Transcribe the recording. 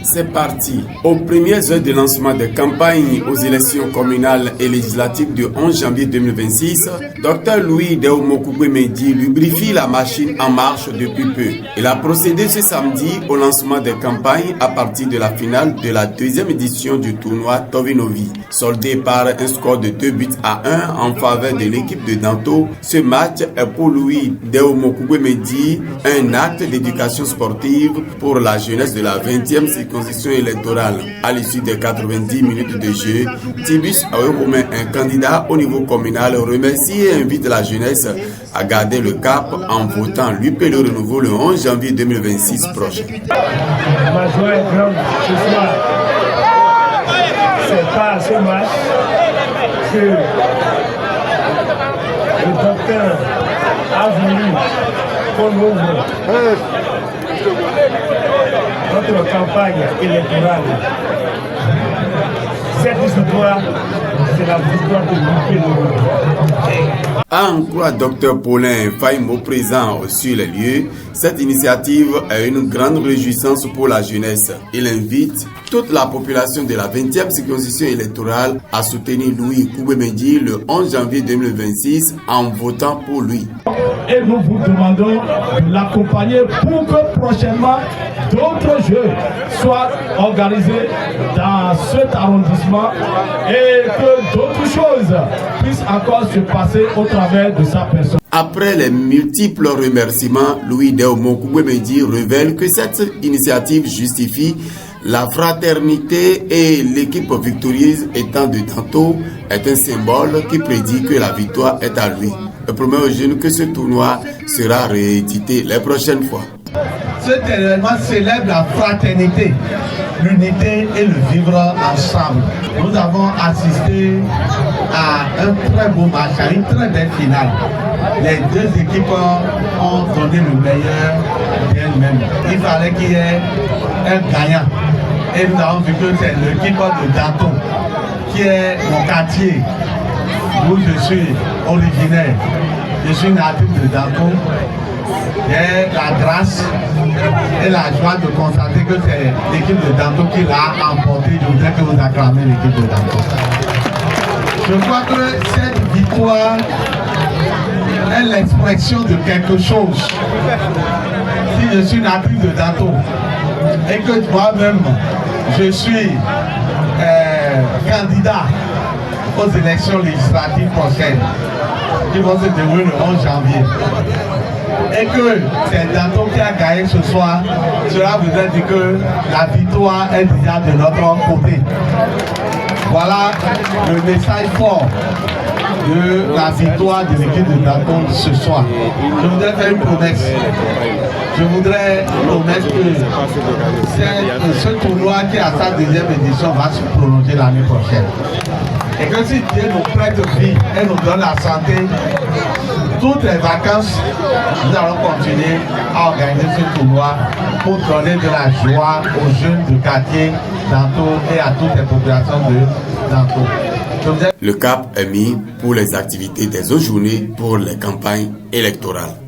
C'est parti. Aux premières heures de lancement des campagnes aux élections communales et législatives du 11 janvier 2026, Dr Louis Deo-Mokugwe-Mendy lubrifie la machine en marche depuis peu. Il a procédé ce samedi au lancement des campagnes à partir de la finale de la deuxième édition du tournoi Tovinovi. Soldé par un score de 2-1 en faveur de l'équipe de Danto, ce match est pour Louis Deo-Mokugwe-Mendy un acte d'éducation sportive pour la jeunesse de la 20e circonscription électorale. À l'issue des 90 minutes de jeu, Tibus Aouromain, un candidat au niveau communal, remercie et invite la jeunesse à garder le cap en votant l'UP Le Renouveau le 11 janvier 2026 prochain. Ma joie est grande ce soir. C'est pas à ce match que le docteur a voulu qu'on ouvre notre campagne électorale. Cette victoire, c'est la victoire de l'UP Le Renouveau. À en croire Dr Paulin Faïmo présent sur les lieux, cette initiative est une grande réjouissance pour la jeunesse. Il invite toute la population de la 20e circonscription électorale à soutenir Louis Kugwe-Mendy le 11 janvier 2026 en votant pour lui. Et nous vous demandons de l'accompagner pour que prochainement d'autres jeux soient organisés dans cet arrondissement et que d'autres choses puissent encore se passer au travers de sa personne. Après les multiples remerciements, Louis Deo-Mokugwe-Mendy révèle que cette initiative justifie la fraternité et l'équipe victorieuse étant de Danto est un symbole qui prédit que la victoire est à lui. Il promet aux jeunes que ce tournoi sera réédité les prochaines fois. Cet événement célèbre la fraternité, l'unité et le vivre ensemble. Nous avons assisté à un très beau match, à une très belle finale. Les deux équipes ont donné le meilleur d'elles-mêmes. Il fallait qu'il y ait un gagnant. Et nous avons vu que c'est l'équipe de Danto, qui est mon quartier, où je suis originaire. Je suis natif de Danto. J'ai la grâce et la joie de constater que c'est l'équipe de Danto qui l'a emporté. Je voudrais que vous acclamez l'équipe de Danto. Je crois que cette victoire est l'expression de quelque chose. Si je suis natif de Danto et que moi-même je suis candidat aux élections législatives prochaines qui vont se dérouler le 11 janvier et que c'est Danto qui a gagné ce soir, cela voudrait dire que la victoire est déjà de notre côté. Voilà le message fort de la victoire de l'équipe de Danto ce soir. Je voudrais faire une promesse. Je voudrais promettre que ce tournoi qui est à sa deuxième édition va se prolonger l'année prochaine. Et que si Dieu nous prête vie et nous donne la santé, toutes les vacances, nous allons continuer à organiser ce tournoi pour donner de la joie aux jeunes du quartier Danto et à toutes les populations de Danto. Le cap est mis pour les activités des autres journées pour les campagnes électorales.